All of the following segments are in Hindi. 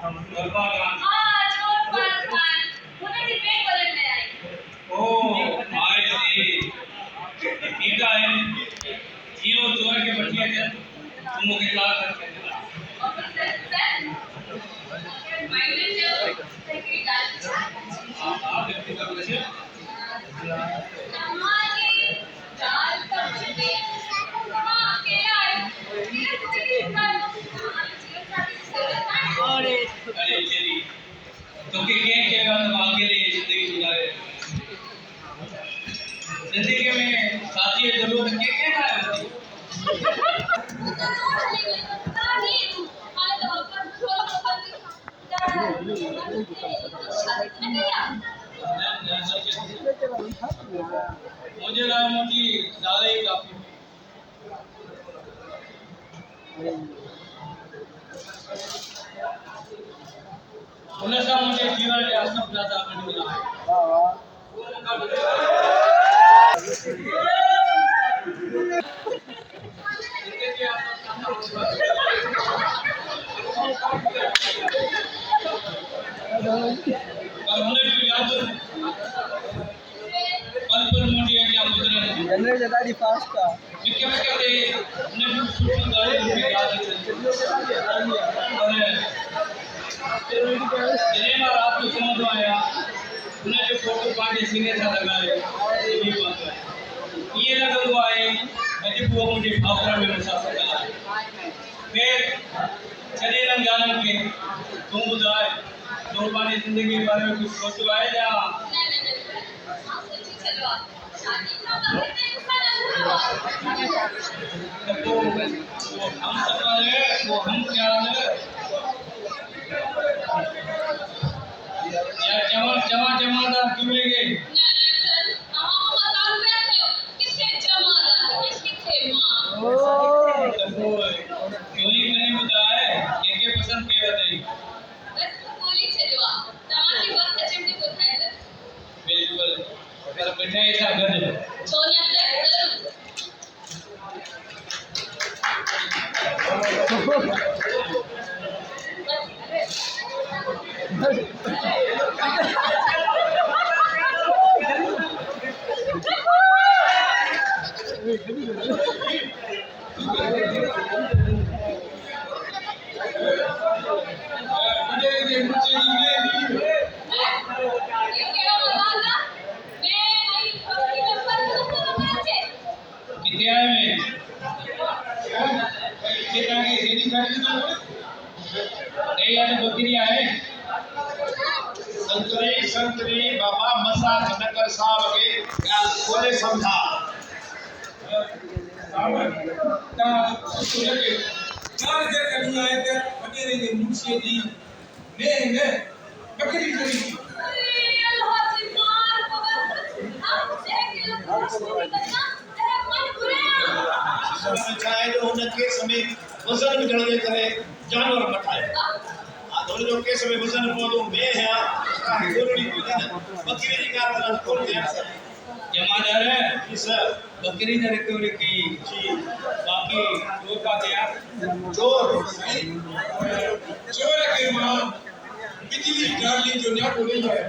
हाँ चोर पान उन्हें डिबेट बदलने आई। ओ आई सी ठीक है जियो चोर के बटिया के तुम मुझे ला करके और सर माइंड में जो सेक्रेटरी डाल हां व्यक्ति का विषय हमारी चाल कब चली हाँ अकेला है अरे चली तो के बात मांगे ले जिंदगी गुजारे जिंदगी में साथी जरूरत के ना है मुझे ना मुझे ज्यादा ही काफी उन्हें मुझे जीवन के असम ज्यादा मिला है जनरेट जताड़ी फास्ट का मिक्के में कहते ने सुन गाड़ी में याद है ना रात को समझ में आया उन्हें जो फोटो पार्टी सीने था लगा है ये बात है ये लगा हुआ है मुझे वो मुझे भावरा में मुसाफिर करा फिर चले रंगान के तुम बुझाए तो पानी जिंदगी के बारे में कुछ सोचो आए जा वो हम सब है वो हम क्या है यार जमा दा क्योंगे सर हम बता रुपया थे किसके जमा दा किसके मां कोई नहीं बताए के पसंद के बताई बस गोली चलवा तमाम की वक्त चमड़ी को खाए सर बिल्कुल पर बैठे ऐसा गद सोनिया सर संतरी बाबा मसा नकर साहब के या बोले समझा चार जर कभी आए थे अकेले ने मुझसे दी ने बकरी करी अल्लाह जी मार खबर हम एक किलो करना तेरे मन बुरे समय चाहे जो उनके समय वजन में जड़े करे जानवर मठाए दोनों जो के समय वजन पौधों में है दोनों को ना बकरी की का तरह खोल दिया जमादार है जी सर बकरी ने रिकवरी की जी बाकी चोर का दिया चोर चोर के मां बिजली डाली जो ना बोले जाए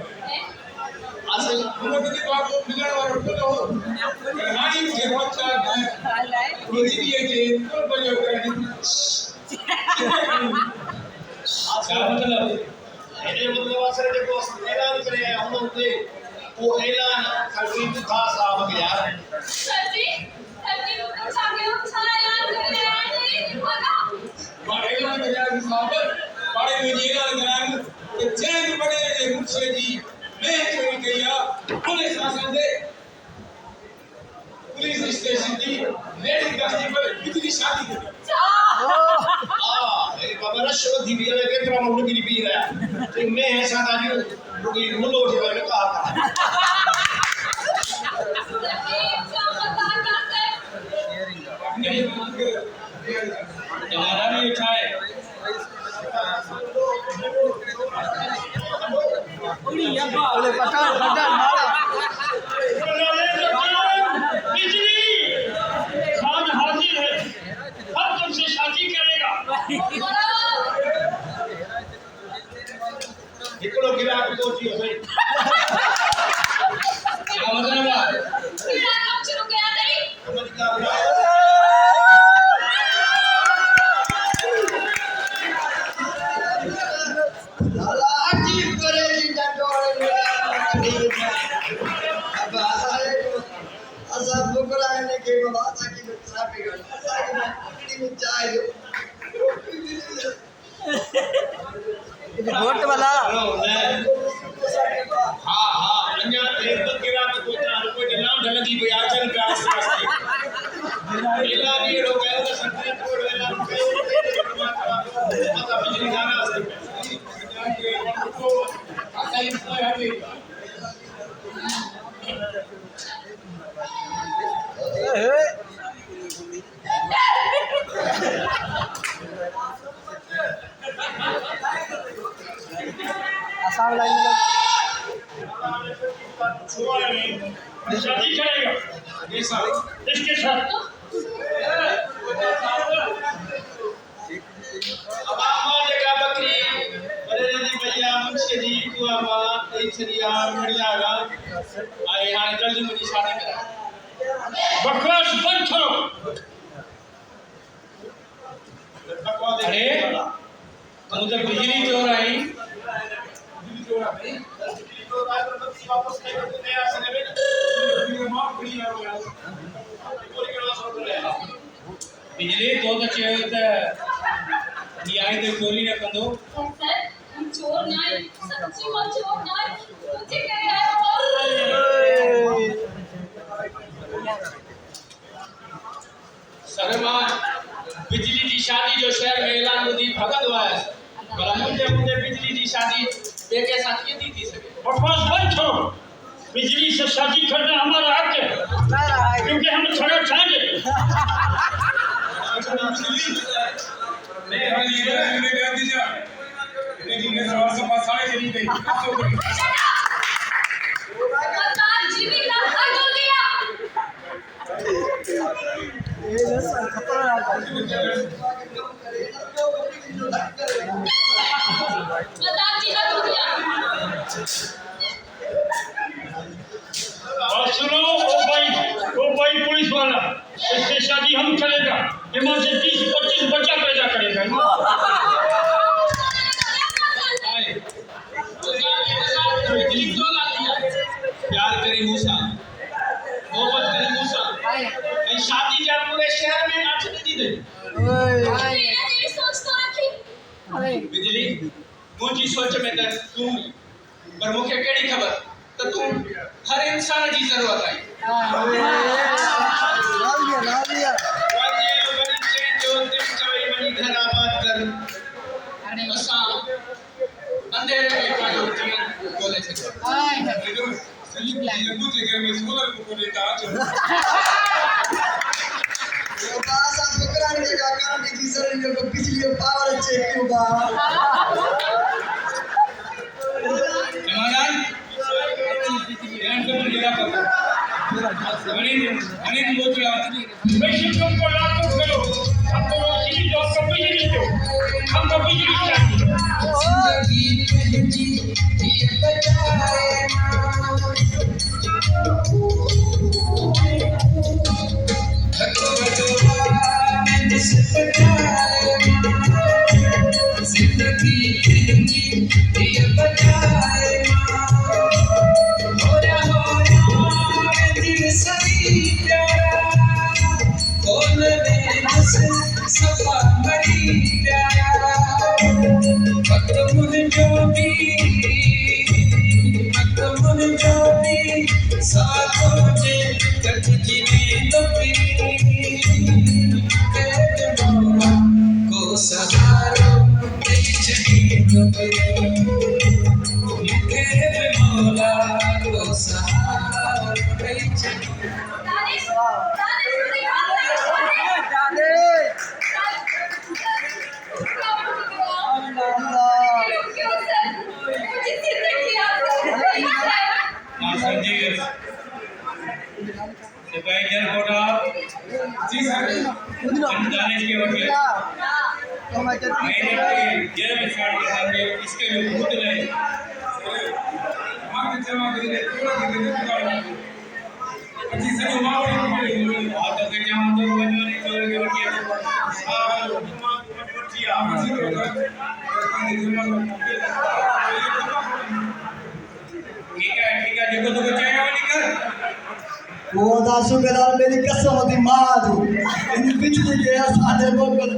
असल हम कभी बाबू मिलने वाला तो रानी के बच्चा है बिजली के तो बजे क्या मतलब ये मतलब असर देखो ऐलान करे हम लोग दे वो ऐलान खरीद था साहब के यार सर जी कुछ आगे हम सारा ऐलान करने आए नहीं पता और ऐलान कर यार साहब बड़े में ये ऐलान कराया कि चैन बने ये मुझसे जी मैं चोरी किया पुलिस शासन दे पुलिस स्टेशन की लेडी कांस्टेबल बिजली शादी कर ये बाबा रश्वत दी भी लगे तेरा मुंह गिरी पी रहा है तो मैं ऐसा था जो रुकी मुल्लो उठ गया कहा था जमादार ये उठाए बोले पठान मारा वोट वाला हाँ हाँ अन्या एक तो गिरा तो कोई नाम ढलगी पे आचल पे आस्ते आस्ते इला भी लोग है तो संतरे तोड़ वेला मत बिजली जाना आस्ते को आता ही कोई है आसाम लाइन में शादी करेगा ये साल इसके साथ अब आमा जगह बकरी अरे जी भैया मुझसे जी तू आमा एक सरिया बढ़िया गा आए हां जल्दी मुझे शादी करा बकवास बंद करो अरे तू तो बिजली चोर आई वापस नहीं करते नया से लेवे बिजली तो चयो त ये आई तो चोरी न कंदो सर हम चोर ना है सच्ची में चोर ना है मुझे कह रहा है सरमान बिजली की शादी जो शहर में ऐलान होती भगत हुआ है भला मुझे बिजली की शादी बेके साथ की दी सके बकवास बंद करो बिजली से शादी करना हमारा हक है क्योंकि हम थोड़ा चाहेंगे नहीं हाल ये मैंने कह दिया लेकिन ये सवाल से मसाले चली गई पता जीविका हद हो गया ये सर खतरनाक पता जी हद हो गया और सुनो ओ भाई पुलिस वाला इससे शादी हम करेगा इमाम से 30-25 बच्चा पैदा करेगा प्यार करी मूसा मोहब्बत करी मूसा शादी जब पूरे शहर में नाच नहीं दे मेरी सोच तो रखी बिजली मुझी सोच में त तू पर मुखे केड़ी खबर तो तू हर इंसान की जरूरत है लालिया वाजे बनी चेंज जो दिन चवई बनी घर आबाद कर असा अंधेरे में कायो जीवन बोले छे सही ये मुझे घर में सोलर को देता बास आप कराने के कारण की सर ने बिजली पावर चेक क्यों बा समाधान ध्यान से पूरा करो अनिल मोचड़ा वैसे तुमको लाखों करो हमको रोशनी दो हमको बिजली दो हमको बिजली चाहिए जी सर दानिश के वकील जेल में छाड़ के सामने इसके लिए खुद नहीं मां के जमा के लिए पूरा के लिए जी सर मां और आप तो के जमा तो बनो नहीं चोर के वकील ठीक है देखो तो चाहिए वाली कर वो दासु बेलाल मेरी कसम होती मां दू इन बिजली के साथ है मोकल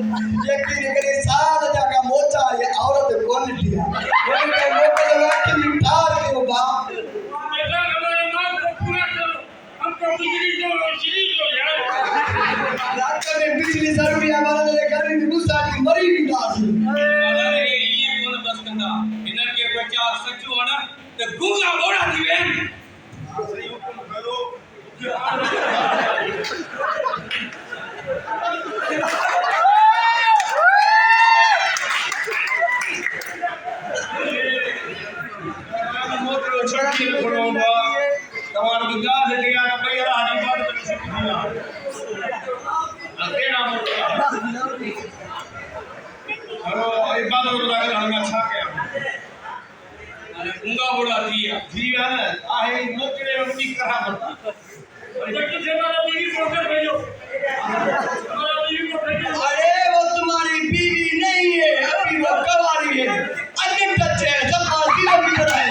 यकीन करे साल जाका मोचा ये औरत कौन लिया उनके मोकल वाकी निठार के बाप बेटा हमारे नाम को पूरा करो हमको बिजली दो रोशनी दो यार रात में बिजली जरूरी है हमारे लिए घर में गुस्सा की मरी भी दास अरे ये कौन बस कंदा इनर के बच्चा सच्चू है ना तो गूंगा बोड़ा दिवे सही हुकुम करो मोटरो छक्की खड़ोगा तमार बिगा लेके आ भैया हाजी बात तो सीख दिया अकेला मोटरो अरे आई बात और लगा हम अच्छा क्या अरे गूंगा बोड़ा दिया दिया है आहे मोकरे उनकी करा बता जल्दी से हमारा बीवी को भेजो हमारा बीवी को भेजो अरे वो तुम्हारी बीवी नहीं है अभी वो कवारी है अन्य बच्चे हैं सब 5 किलोमीटर है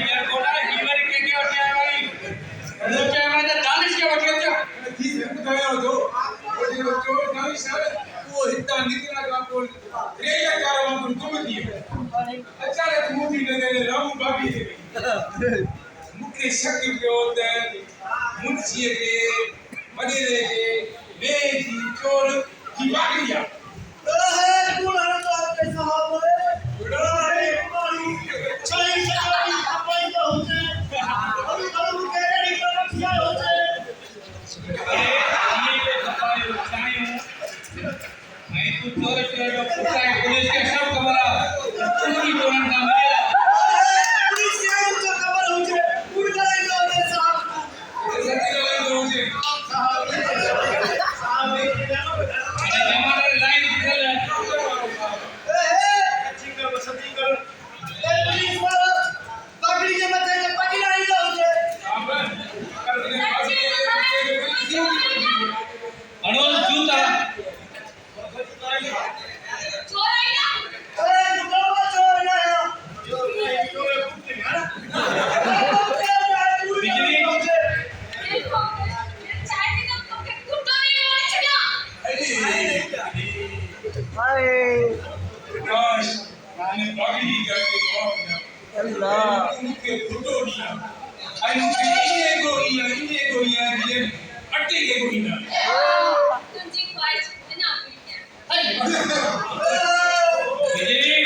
यार कोड़ा हीवर के क्या होता है भाई वो क्या मैं तो दानिश के वकील क्या ठीक है बताया जो नहीं सर वो इतना निकला का बोल रेया कारवा तुम दिए अचानक मोदी ने रामू बाबी मुख्य शक्ति के होते हैं मुंशी के मदीने के बेटी चोर की बागिया पुलिस के सब खबर पूरी बोलन का मिलेगा हमारे लाइन निकल है अनोज जूता चोर आई ना बिजली देखो मेरे चाय के कप के कुत्ता नहीं मार चला प्रकाश मैंने बागी करके अल्लाह उनके फोटो दिया आई इन्हें गोलियां दिए अट्टे के गोलियां तुझी ख्वाहिश ना पूरी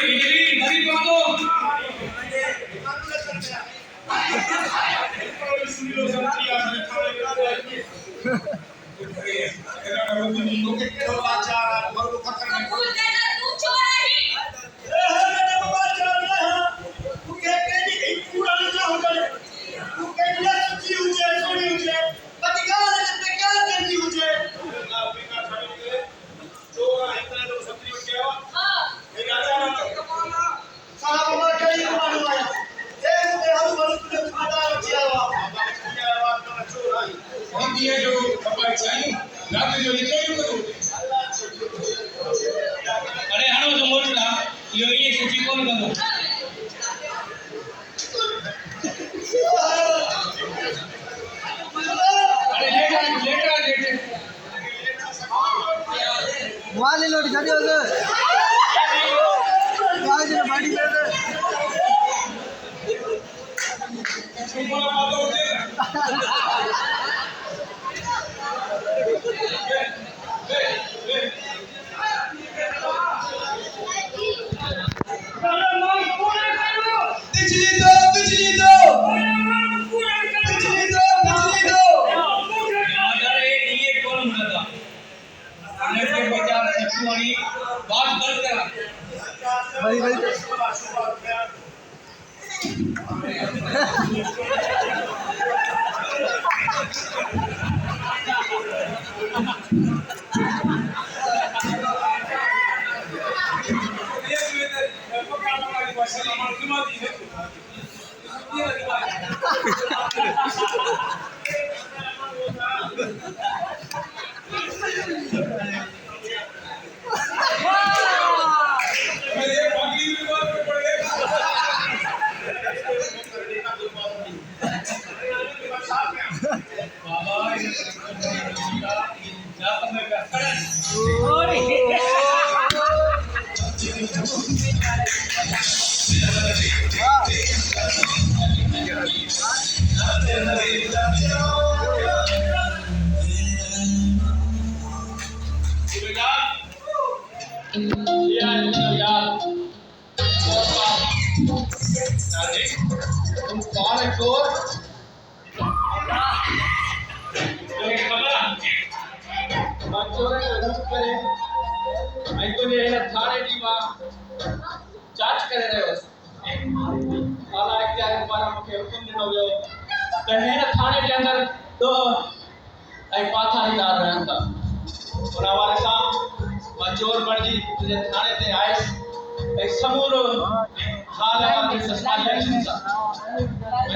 बिजली मरी बातो सुनिलो संती आपने खाने कबूल करना तू चोर आई ये जो कपाई चाहिए रात जो निकल करो अरे हणो जो मोटला यो ये सच्ची कौन कंदो अरे लेटा वाले लोग जाते हो वाले बाड़ी में सुबह बात होते बिजली दो बिजली दो बिजली दो बिजली दो अरे ये कौन बता हमने के बच्चा सच्चू वाली बात बंद करा भाई भाई बाबा तो ऐं पाथारीदार रहनि था उन हवाले सां मां चोर बणिजी तुंहिंजे थाणे ते आयुसि ऐं समूरो हाल तव्हांखे ससुमाली ॾिसां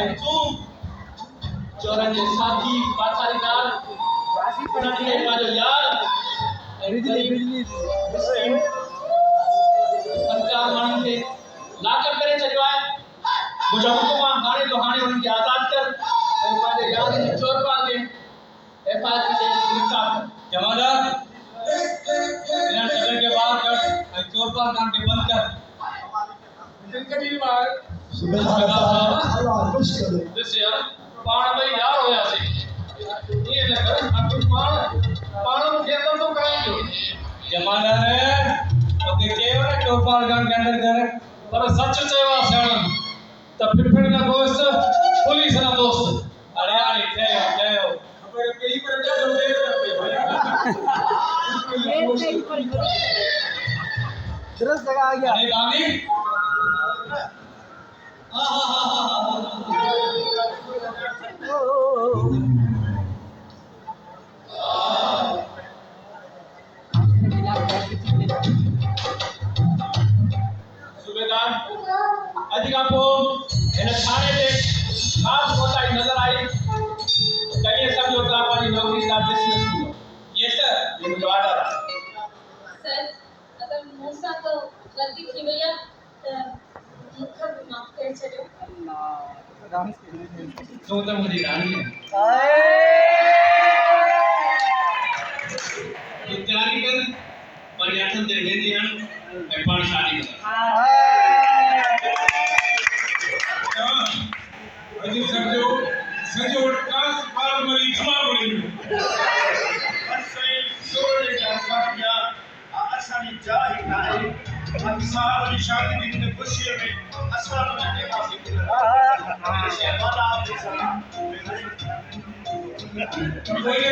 ऐं तूं चोरनि जे साथी पाथारीदार उन्हनि खे पंहिंजो यार ऐं सरकार माण्हुनि खे लाकर करे छॾियो आहे मुंहिंजो हुकुम आहे हाणे तो हाणे उन्हनि खे आज़ादु कर ऐं पंहिंजे यार जे चोर पाल खे FIR खे गिरफ़्तार कर जमादार इन्हनि सभिनि खे ॿाहिरि कढ ऐं चोर पाल खे बंदि कर कॾहिं बि ॿाहिरि सुबेदार साहब अल्लाह खुश करे ॾिस यार पाण ॿई यार हुयासीं ईअं न कर पाण मूंखे अंदरि थो कराए पियो जमादार तोखे चयो न चोर पाल खे अंदरि कर पर सच चयो आहे सियाणनि त फिफिड़ी न दोस्त पुलिस न दोस्त अरे हाणे चयो खबर पई पर ॾाढो देर न पई भया दरस जगह आ गया अरे गांधी सूबेदार अॼु खां पोइ हिन थाणे ते ख़ासि कोताही नज़र आई त ईअं सम्झो तव्हां पंहिंजी नौकरी सां डिसमिस थींदो ये सर इहो मुंहिंजो ऑर्डर आहे सर अगर मूंसां को गलती थी वई आहे त मूंखे बि माफ़ करे छॾियो तूं त मुंहिंजी राणी आहे तूं तयारी कर पंहिंजे हथनि ते वेंदी हण ऐं पाण शादी कर अॼु सम्झो सॼो टास पार मरी घमा मरी असांजी जाइ नाहे असां जी शादी जी ख़ुशी में असां वञे वासी कोई